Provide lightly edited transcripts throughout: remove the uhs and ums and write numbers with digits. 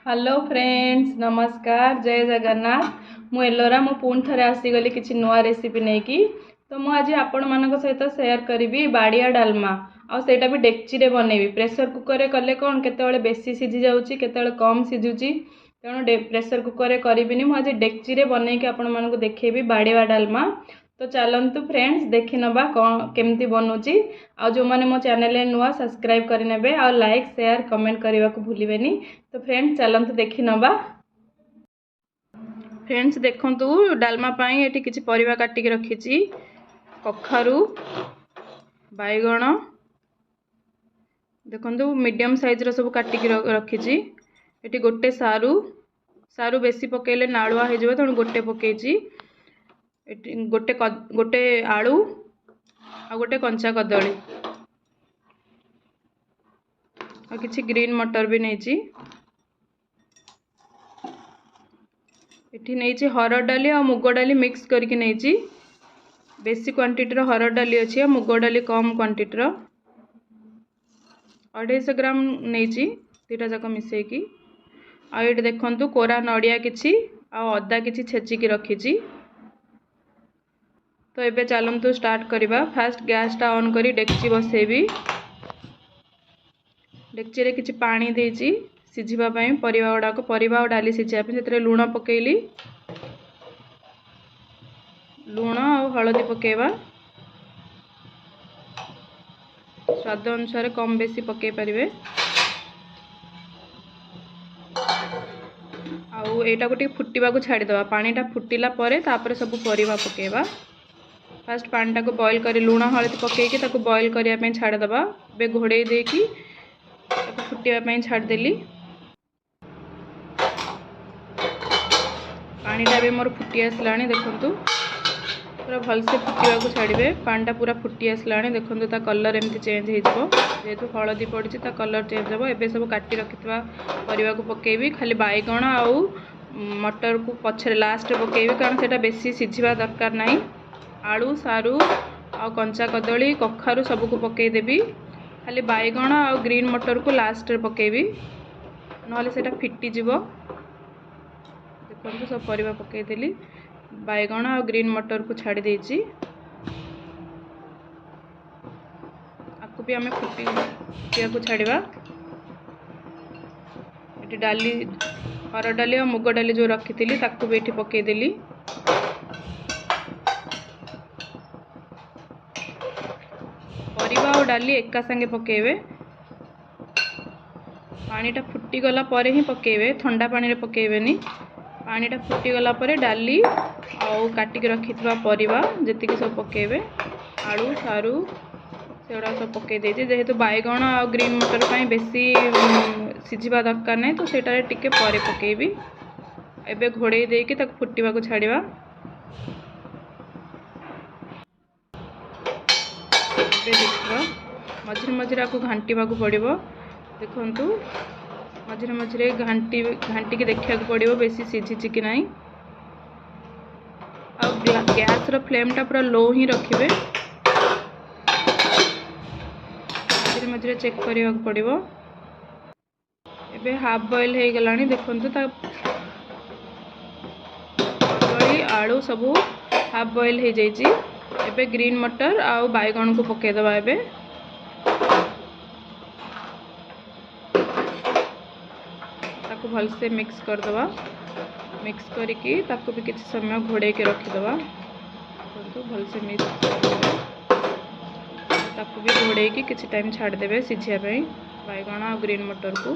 Hello friends, नमस्कार, जय जगन्नाथ। मु एलोरा मु पुणी थे आसीगली किसी नुआ रेसिपी नहीं कि तो मु आज आपण मान सहित सेयार करी बाड़िया डालमा आईटा भी डेक्ची रे बनैबी। प्रेसर कुकर रे कले कौन केते बेसी सीझी जाऊँगी केते कम सीझुची, तेणु प्रेसर कुकर रे करिबिनी। मु आज डेक्ची रे बनैकी आपण मानकु देखेबी बाड़िया डालमा। तो चलतु फ्रेंड्स देखी नबा कौन केमती बनूची। आ जो मैंने मो चैनल नुआ सब्सक्राइब करने आ लाइक शेयर कमेंट करने को भूलिबेनी। तो फ्रेंड्स चलतु देखी नबा। फ्रेंड्स देखंतु डालमा पाई एटी किछि परिबा काटिक रखिछि। कखारु, बैगण देखंतु मीडियम साइज रो सब काटिक रखिछि। एटी गोटे सारू सारू बेसी पकेले नाळुआ हो जबो, तेणु गोटे पकेछि। गोटे गोटे आलू आ गोटे कंचा कदली आ किछि ग्रीन मटर भी नहीं। एठी नहीं हरड़ डाली आ मुग डाली मिक्स करके नहीं। बेसी क्वांटिटी रो हरड़ डाली अच्छी आ मुग डाली कम क्वांटिटी रो 250 ग्राम नहीं दुटा जाक मिसेकी। आ ये देखंतु कोरा नड़िया किछि आ अदा किछि छेचिकी रखिछि। तो एबे चलतु स्टार्ट करवा। फास्ट गैस टा ऑन करी डेक्ची बसेबी। डेक्ची रे किछि पानी देछि सिझिबा पई परिबा गुडाक परिबा और डाली सिझिबा पई। सेतरे लूण पकेइली, लूण और हळदी पकेबा। स्वाद अनुसार कम बेसी पके परिबे। आउ एटा गोटे फुटिबा को छाड़ी दवा। पानीटा फुटिला परे तापर सब परिबा पकेबा। फास्ट पानी को बॉईल कर लूण हलदी पकईकि बॉईल करने छाड़देवा। बे घोड़े देकी फुटापी छाड़देली। पानीटा भी मोर फुटी आसला। देखंतु पूरा भलसे फुटा को छाड़े। पानीटा पूरा फुटी आसला। देखंतु ता कलर एमती चेंज हो जेहेतु हलदी पड़ी ता कलर चेंज हो। एबे सब काटी रखिथवा परिबा को पकेबी। खाली बैगण आउ मटर को पछरे लास्ट पकेबी, कारण सेटा बेसी सिझिबा दरकार नहीं। आलू सारू आ कंचा कदली कखारु सबको पकईदेवी। खाली बैगण आ ग्रीन मटर को लास्ट रे पकेबी, नहले सेटा फिटी जिवो। देखंतु सब परिबा पकईदेली। बैगण आ ग्रीन मटर को छाड़ी देछि। आकु भी हमें फुटिया को छाड़वा। एटी डाली हरड़ डाली और मुग डाली जो रखी ताकू भी एटी पकईदेली। परिबा और डाली एका संगे पकेबे। पानीटा फुटी गला परे ही पकेबे, ठंडा पानी रे पकेबेनी। पानीटा फुटी गला परे डाली और काटिक रखिथवा परिबा जेतिकी सब पकेबे। आलू सारू सेगुड़ा सब पकई देछि। जेहेतु बैगण और ग्रीन मटर पाई बेसी सिझिबा दरकार नहीं, तो सेटारे टिके परे पकेबी। एबे घोड़े देकी ताक फुटिबा को छाड़िबा। मझे मझे आपको घांटा को पड़ो। देखंतु मझे मझे घांटी के देखा पड़ो बेसी सीझी कि नहीं। गैस रो फ्लेम टा पूरा लो ही रखिबे। मझे मझे चेक करने पड़ो। एबे हाफ बॉयल हो गलानी। देखंतु ता कदली आलू सब हाफ बॉयल हो जाइए। एबे ग्रीन मटर आउ बैगण को पकेदवा। एबे ताको भलसे मिक्स करदवा। मिक्स करके ताको भी किसी समय घोड़े के रखीदवा। तो भलसे मिक्स करदवा। ताको भी घोड़े की किसी टाइम छाड़देवे सिझिया पई बैगण आ ग्रीन मटर को।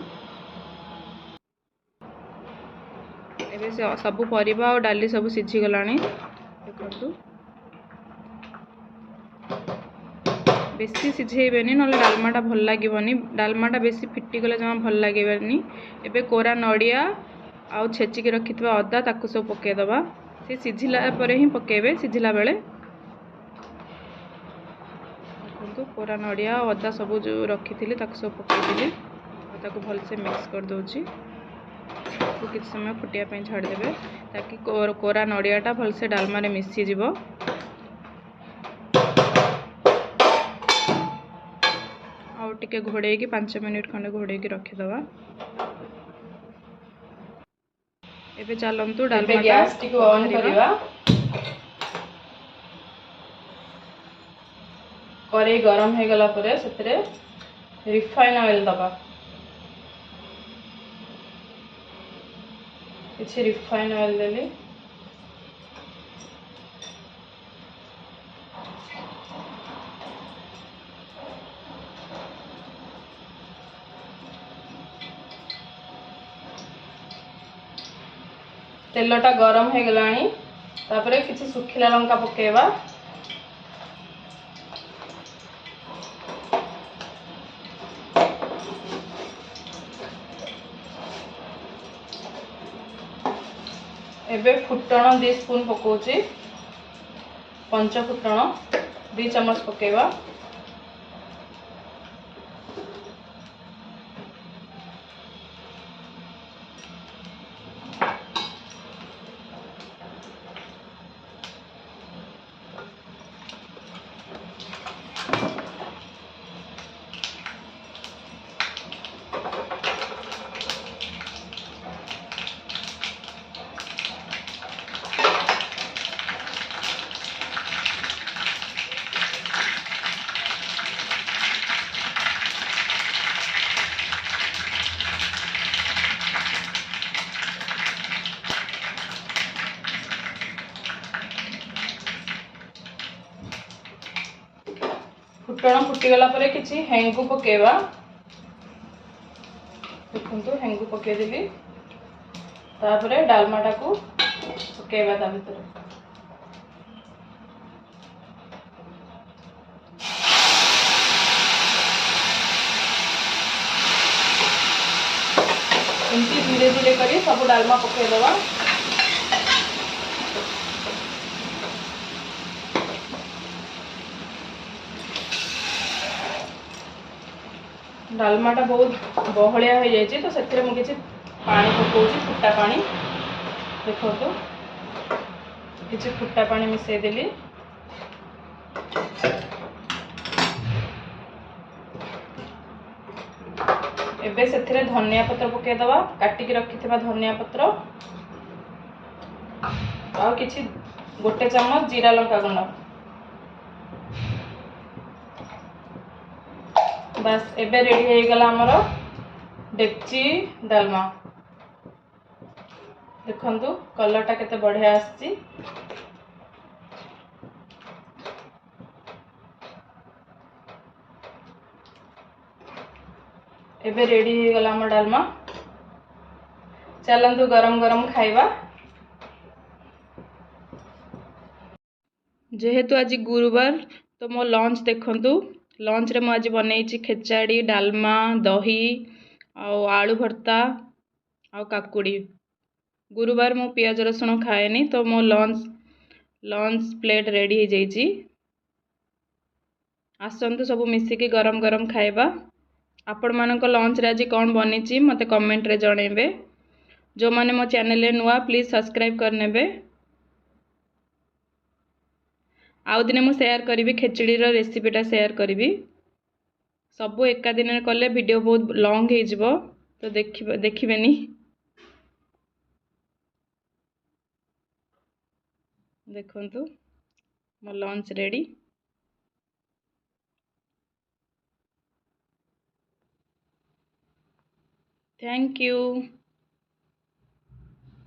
एबे से सब परिबा और डाली सब सिझी गलानी। देखंतु बेसी सिझेबेनी, ना डालमाटा भल लगे। डालमाटा बेसी फिटिगले जमा भल लगे। एबे कोरा नड़िया आउ छेचिकी रखिथवा अदा ताकू सब पकेदवा। से सिझिला परे ही पकेबे। सिझिला बेले देखंतु कोरा नड़िया और अदा सब जो रखी ताकू सब पकेदेली। ताकू भलसे मिक्स कर दोछि। किसी समय फुटिया पई छाड़देवे ताकि कोरा नड़ियाटा भलसे डालमा रे मिसी जिवो। टिके घोड़े 5 मिनिट खंडे घोड़े रखीदवा। एबे चलंतु एबे डालमा गैस टिको ऑन करिवा। कढ़ाई गरम हो गला परे सेतरे रिफाइन ऑयल दबा। किछि रिफाइन ऑयल देली। तेलटा गरम हो गलानी तापरे किछि सुखिला लंका पकेवा। एबे फुटण 2 स्पून पकोची। पंच फुटण 2 चम्मच पकेवा। फुटण फुटीगला परे किछि हेंगु पकेवा। देखंतु हेंगु पकेदेली तापरे डालमाटा को पकेवा ता भितर। एमती धीरे धीरे करी सब डालमा पकेदवा। डालमाटा बहुत बहलिया हो जाए तो से मुझे पानी पकाउची फुटा पानी। देखो तो किसी फुटा पानी मिसईदेली। एबे से धनिया पत्र पकेदवा। काटिकी रखिथिबा धनिया पत्र आ किछि 1 चम्मच जीरा लंका गुंड। बस एबे रेडी हो गला हमर डेक्ची डालमा। देखंतु कलरटा केते बढ़िया आछि। एबे रेडी हो गला हमर डालमा। चलंतु गरम गरम खाइबा। जेहेतु आज गुरुवार तो मो लंच देखंतु। लंच रे मो आज बनैछि खेचाड़ी डालमा दही आलू भर्ता आ काकुड़ी। गुरुवार मो पियाज रसुण खाएनी तो मो लंच प्लेट रेडी हो जाइछि। आसंतु सब मिसिकी गरम गरम खाइबा। आपण मानक लंच रे आज कौन बनिछि मते कमेंट रे जणेबे। जो माने मो चैनल रे नुआ प्लीज सब्सक्राइब करनेबे। आउ दिने मु शेयर करी खेचड़ी रेसिपीटा शेयर करी। सबू एका दिन कले वीडियो बहुत लॉन्ग हो जिवो तो देखिबेनी। देखंतु मो लंच रेडी। Thank you.